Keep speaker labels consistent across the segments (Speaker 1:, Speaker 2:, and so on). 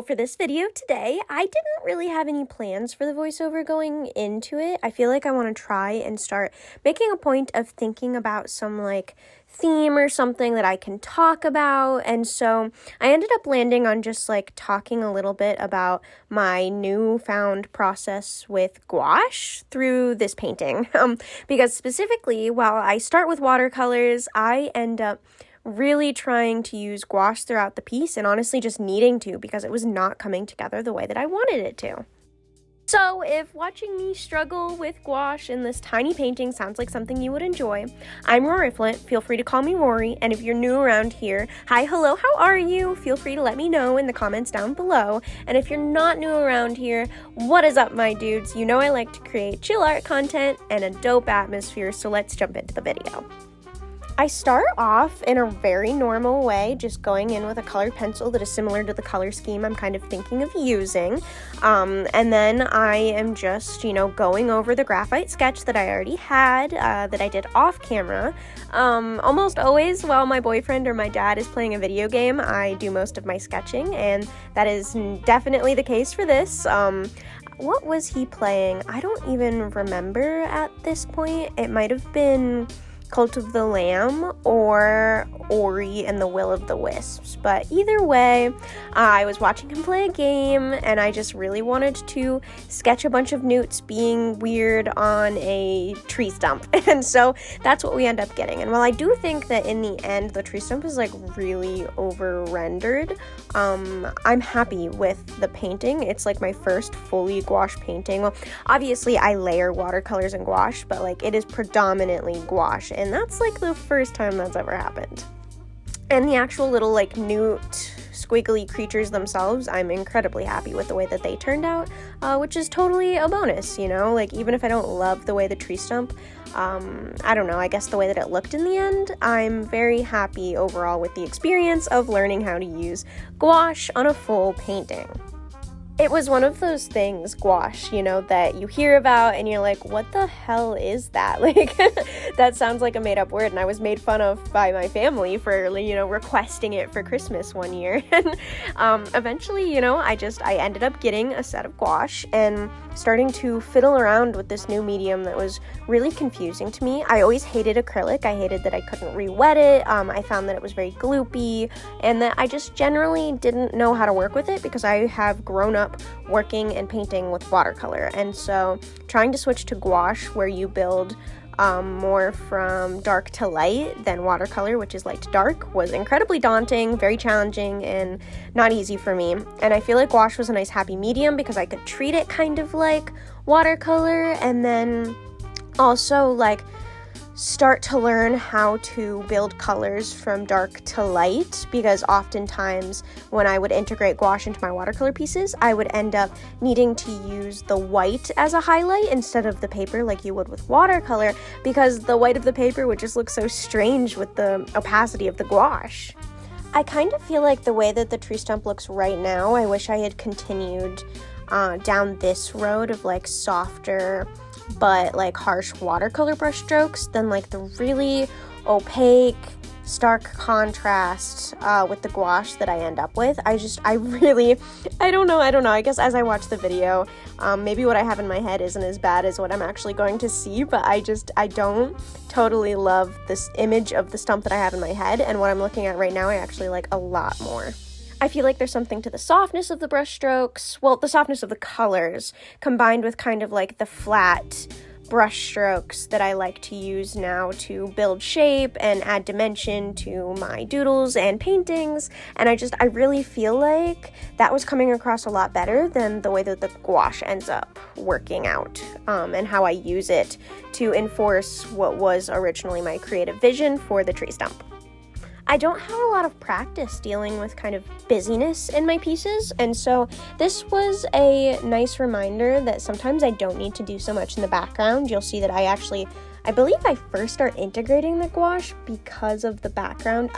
Speaker 1: for this video today, I didn't really have any plans for the voiceover going into it. I feel like I want to try and start making a point of thinking about some like theme or something that I can talk about. And so I ended up landing on just like talking a little bit about my newfound process with gouache through this painting. Because specifically, while I start with watercolors, I end up really trying to use gouache throughout the piece and honestly just needing to because it was not coming together the way that I wanted it to. So if watching me struggle with gouache in this tiny painting sounds like something you would enjoy, I'm Rory Flint. Feel free to call me Rory, and if you're new around here, hi, hello, how are you? Feel free to let me know in the comments down below. And if you're not new around here, what is up, my dudes? You know I like to create chill art content and a dope atmosphere, so let's jump into the video. I start off in a very normal way, just going in with a colored pencil that is similar to the color scheme I'm kind of thinking of using. And then I am just, going over the graphite sketch that I already had, that I did off camera. Almost always while my boyfriend or my dad is playing a video game, I do most of my sketching, and that is definitely the case for this. What was he playing? I don't even remember at this point. It might have been Cult of the Lamb or Ori and the Will of the Wisps, but either way, I was watching him play a game and I just really wanted to sketch a bunch of newts being weird on a tree stump, and so that's what we end up getting. And while I do think that in the end the tree stump is like really over rendered, I'm happy with the painting. It's like my first fully gouache painting. Well, obviously I layer watercolors and gouache, but like it is predominantly gouache, and that's like the first time that's ever happened. And the actual little like newt squiggly creatures themselves, I'm incredibly happy with the way that they turned out, which is totally a bonus, like even if I don't love the way the tree stump, I don't know, I guess the way that it looked in the end, I'm very happy overall with the experience of learning how to use gouache on a full painting. It was one of those things, gouache, that you hear about and you're like, what the hell is that? Like, that sounds like a made-up word, and I was made fun of by my family for, requesting it for Christmas one year. And eventually, I ended up getting a set of gouache and starting to fiddle around with this new medium that was really confusing to me. I always hated acrylic. I hated that I couldn't re-wet it. I found that it was very gloopy, and that I just generally didn't know how to work with it because I have grown up working and painting with watercolor. And so trying to switch to gouache, where you build more from dark to light than watercolor, which is light to dark, was incredibly daunting, very challenging, and not easy for me. And I feel like gouache was a nice happy medium because I could treat it kind of like watercolor and then also like start to learn how to build colors from dark to light, because oftentimes when I would integrate gouache into my watercolor pieces, I would end up needing to use the white as a highlight instead of the paper like you would with watercolor, because the white of the paper would just look so strange with the opacity of the gouache. I kind of feel like the way that the tree stump looks right now, I wish I had continued down this road of like softer but like harsh watercolor brush strokes than like the really opaque, stark contrast with the gouache that I end up with. I don't know. I guess as I watch the video, maybe what I have in my head isn't as bad as what I'm actually going to see, but I don't totally love this image of the stump that I have in my head, and what I'm looking at right now I actually like a lot more. I feel like there's something to the softness of the brush strokes, the softness of the colors, combined with kind of like the flat brush strokes that I like to use now to build shape and add dimension to my doodles and paintings, and I really feel like that was coming across a lot better than the way that the gouache ends up working out, and how I use it to enforce what was originally my creative vision for the tree stump. I don't have a lot of practice dealing with kind of busyness in my pieces, and so this was a nice reminder that sometimes I don't need to do so much in the background. You'll see that I actually I believe I first started integrating the gouache because of the background.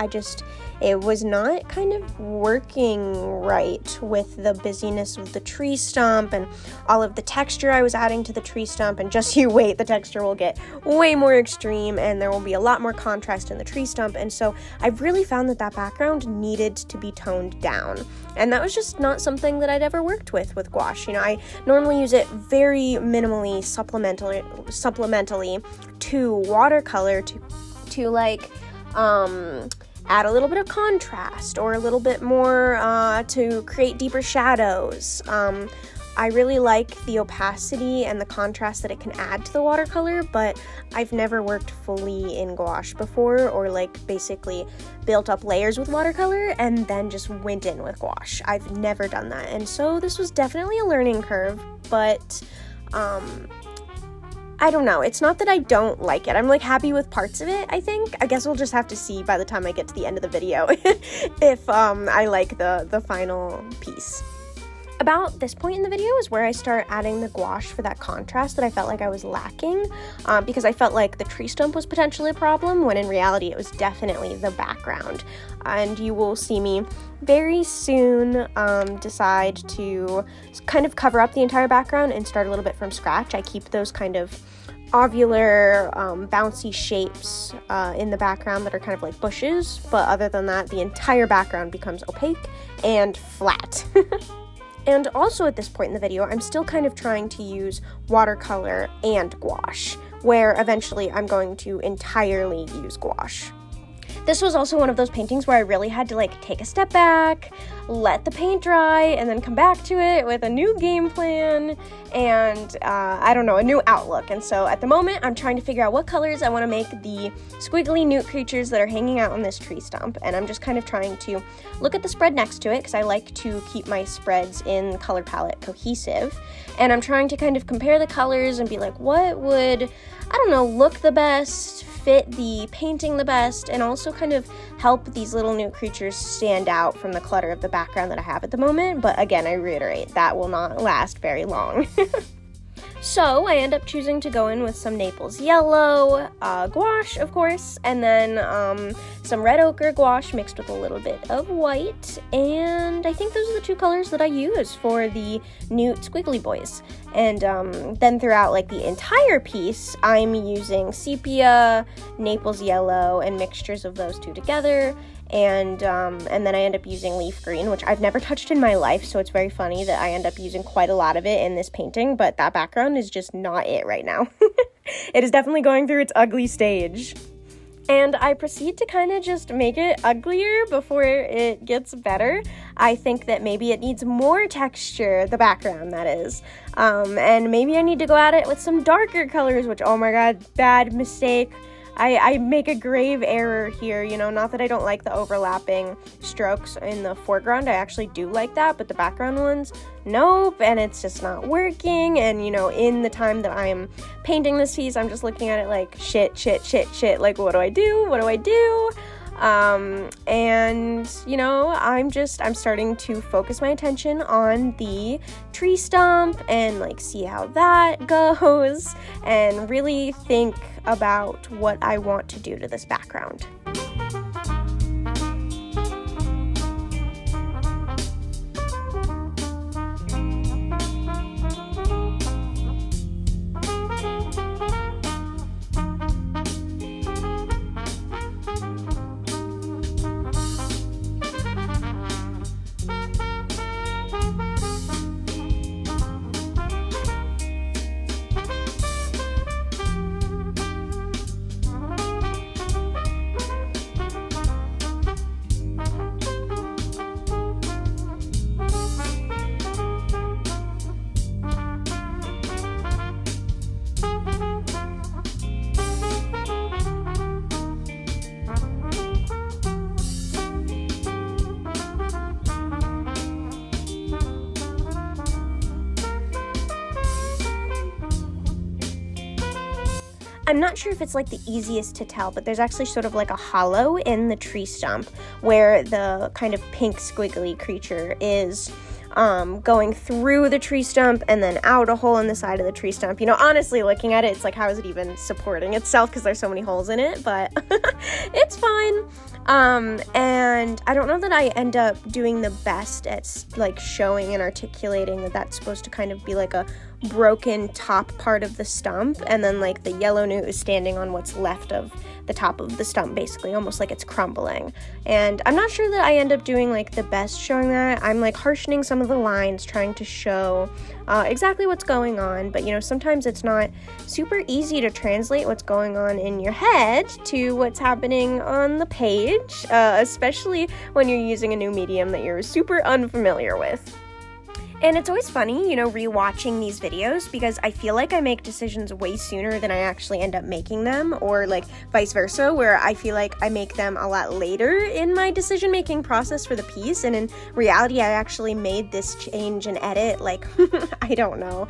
Speaker 1: It was not kind of working right with the busyness of the tree stump and all of the texture I was adding to the tree stump, and just you wait, the texture will get way more extreme and there will be a lot more contrast in the tree stump, and so I really found that background needed to be toned down, and that was just not something that I'd ever worked with gouache. I normally use it very minimally supplementally to watercolor to like add a little bit of contrast or a little bit more to create deeper shadows. I really like the opacity and the contrast that it can add to the watercolor, but I've never worked fully in gouache before, or like basically built up layers with watercolor and then just went in with gouache. I've never done that, and so this was definitely a learning curve, but I don't know. It's not that I don't like it. I'm like happy with parts of it, I think. I guess we'll just have to see by the time I get to the end of the video if I like the final piece. About this point in the video is where I start adding the gouache for that contrast that I felt like I was lacking, because I felt like the tree stump was potentially a problem, when in reality it was definitely the background. And you will see me very soon decide to kind of cover up the entire background and start a little bit from scratch. I keep those kind of ovular, bouncy shapes in the background that are kind of like bushes, but other than that, the entire background becomes opaque and flat. And also at this point in the video, I'm still kind of trying to use watercolor and gouache, where eventually I'm going to entirely use gouache. This was also one of those paintings where I really had to like take a step back, let the paint dry, and then come back to it with a new game plan and a new outlook. And so at the moment, I'm trying to figure out what colors I want to make the squiggly newt creatures that are hanging out on this tree stump. And I'm just kind of trying to look at the spread next to it, because I like to keep my spreads in color palette cohesive. And I'm trying to kind of compare the colors and be like, what would, look the best, fit the painting the best, and also kind of help these little newt creatures stand out from the clutter of the background that I have at the moment. But again, I reiterate, that will not last very long. So I end up choosing to go in with some Naples yellow gouache, of course, and then some red ochre gouache mixed with a little bit of white, and I think those are the two colors that I use for the newt squiggly boys. And then throughout like the entire piece, I'm using sepia, Naples yellow, and mixtures of those two together. And then I end up using leaf green, which I've never touched in my life, so it's very funny that I end up using quite a lot of it in this painting, but that background is just not it right now. It is definitely going through its ugly stage. And I proceed to kind of just make it uglier before it gets better. I think that maybe it needs more texture, the background that is. And maybe I need to go at it with some darker colors, which, oh my god, bad mistake. I make a grave error here, not that I don't like the overlapping strokes in the foreground. I actually do like that, but the background ones, nope, and it's just not working. And, in the time that I'm painting this piece, I'm just looking at it like, shit, like, what do I do? And, I'm starting to focus my attention on the tree stump and like see how that goes and really think about what I want to do to this background. I'm not sure if it's like the easiest to tell, but there's actually sort of like a hollow in the tree stump where the kind of pink squiggly creature is going through the tree stump and then out a hole in the side of the tree stump. You know, honestly, looking at it, it's like, how is it even supporting itself? Because there's so many holes in it, but it's fine. And I don't know that I end up doing the best at like showing and articulating that that's supposed to kind of be like a broken top part of the stump, and then like the yellow newt is standing on what's left of the top of the stump, basically, almost like it's crumbling. And I'm not sure that I end up doing like the best showing that. I'm like harshening some of the lines, trying to show exactly what's going on, but you know, sometimes it's not super easy to translate what's going on in your head to what's happening on the page, especially when you're using a new medium that you're super unfamiliar with. And it's always funny, you know, rewatching these videos, because I feel like I make decisions way sooner than I actually end up making them, or like vice versa, where I feel like I make them a lot later in my decision-making process for the piece, and in reality, I actually made this change and edit, like, I don't know,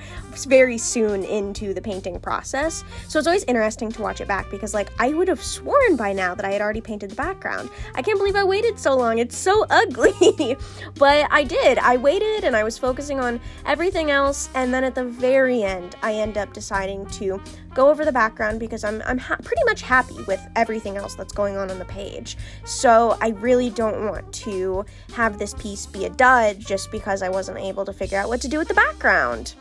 Speaker 1: very soon into the painting process. So it's always interesting to watch it back, because like, I would have sworn by now that I had already painted the background. I can't believe I waited so long. It's so ugly. But I did. I waited, and I was focusing on everything else, and then at the very end I end up deciding to go over the background, because I'm pretty much happy with everything else that's going on the page. So I really don't want to have this piece be a dud just because I wasn't able to figure out what to do with the background.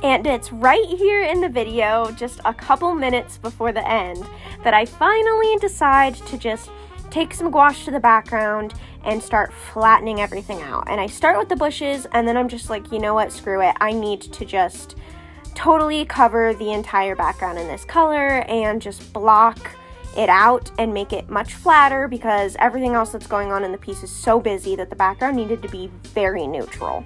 Speaker 1: And it's right here in the video, just a couple minutes before the end, that I finally decide to just take some gouache to the background and start flattening everything out. And I start with the bushes, and then I'm just like, you know what, screw it. I need to just totally cover the entire background in this color and just block it out and make it much flatter, because everything else that's going on in the piece is so busy that the background needed to be very neutral.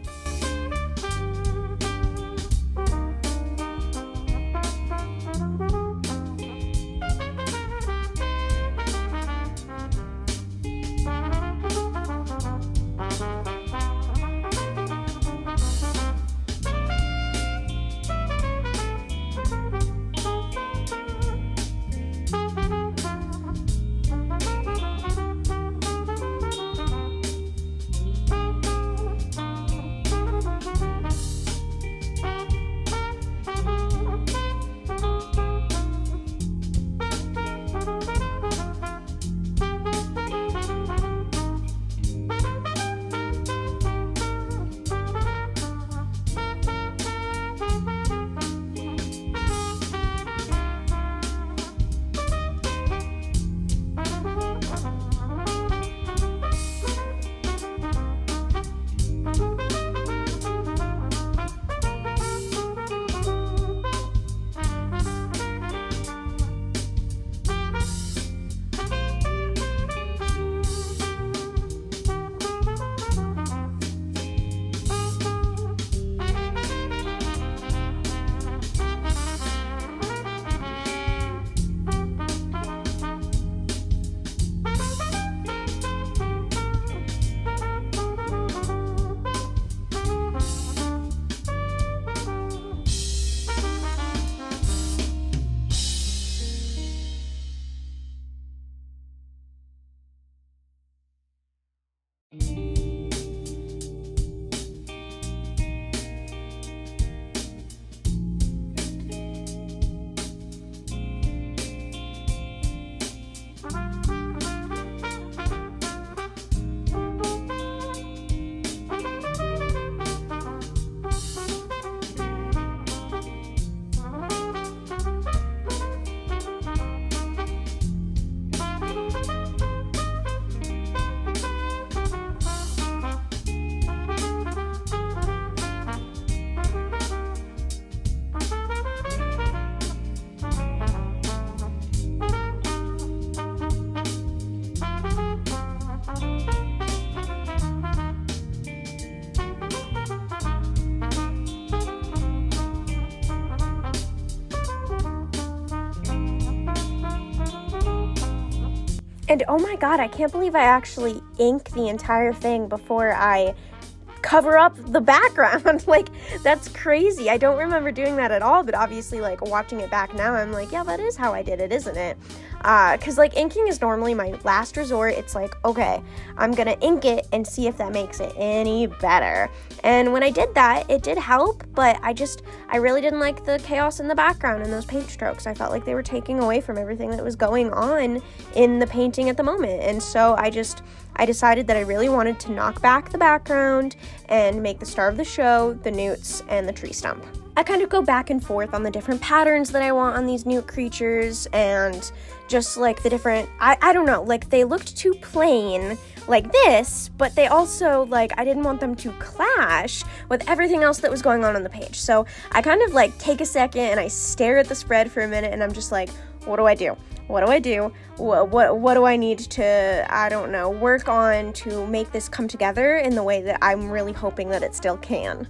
Speaker 1: And oh my god, I can't believe I actually ink the entire thing before I cover up the background. Like, that's crazy. I don't remember doing that at all, but obviously, like, watching it back now, I'm like, yeah, that is how I did it, isn't it? Because, like, inking is normally my last resort. It's like, okay, I'm gonna ink it and see if that makes it any better. And when I did that, it did help, but I really didn't like the chaos in the background and those paint strokes. I felt like they were taking away from everything that was going on in the painting at the moment. And so I decided that I really wanted to knock back the background and make the star of the show the newts and the tree stump. I kind of go back and forth on the different patterns that I want on these newt creatures, and just like the different, I don't know, like they looked too plain like this, but they also, like, I didn't want them to clash with everything else that was going on the page. So I kind of like take a second and I stare at the spread for a minute, and I'm just like, what do I do? What do I do? What do I need to, I don't know, work on to make this come together in the way that I'm really hoping that it still can?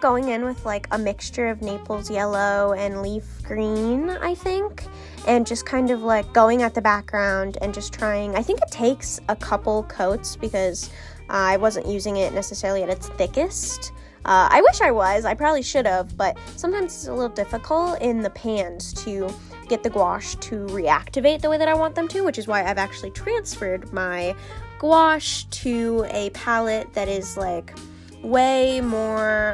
Speaker 1: going in with like a mixture of Naples yellow and leaf green, I think, and just kind of like going at the background and just trying. I think it takes a couple coats because I wasn't using it necessarily at its thickest. I wish I was. I probably should have, but sometimes it's a little difficult in the pans to get the gouache to reactivate the way that I want them to, which is why I've actually transferred my gouache to a palette that is like way more,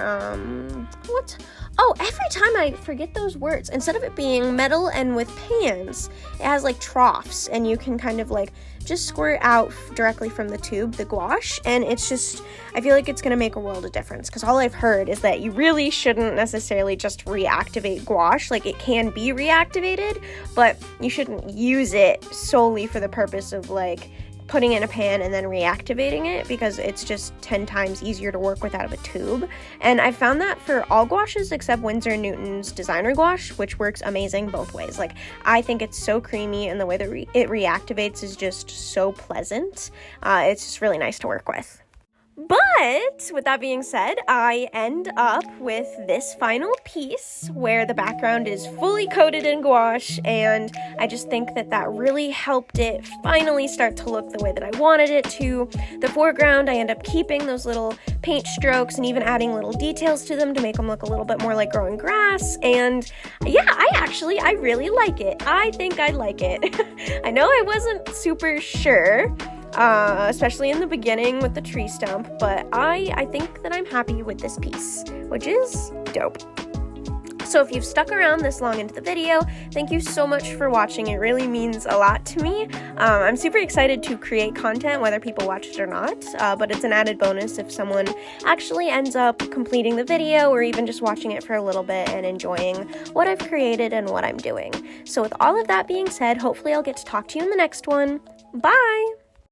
Speaker 1: every time I forget those words. Instead of it being metal and with pans, it has like troughs, and you can kind of like just squirt out directly from the tube the gouache, and it's just, I feel like it's going to make a world of difference, because all I've heard is that you really shouldn't necessarily just reactivate gouache. Like, it can be reactivated, but you shouldn't use it solely for the purpose of like putting it in a pan and then reactivating it, because it's just 10 times easier to work with out of a tube. And I found that for all gouaches except Winsor & Newton's designer gouache, which works amazing both ways. Like, I think it's so creamy, and the way that it reactivates is just so pleasant. It's just really nice to work with. But with that being said, I end up with this final piece where the background is fully coated in gouache, and I just think that that really helped it finally start to look the way that I wanted it to. The foreground, I end up keeping those little paint strokes and even adding little details to them to make them look a little bit more like growing grass. And yeah, I really like it. I think I like it. I know I wasn't super sure, especially in the beginning with the tree stump, but I think that I'm happy with this piece, which is dope. So if you've stuck around this long into the video, thank you so much for watching. It really means a lot to me. I'm super excited to create content, whether people watch it or not, but it's an added bonus if someone actually ends up completing the video or even just watching it for a little bit and enjoying what I've created and what I'm doing. So with all of that being said, hopefully I'll get to talk to you in the next one. Bye!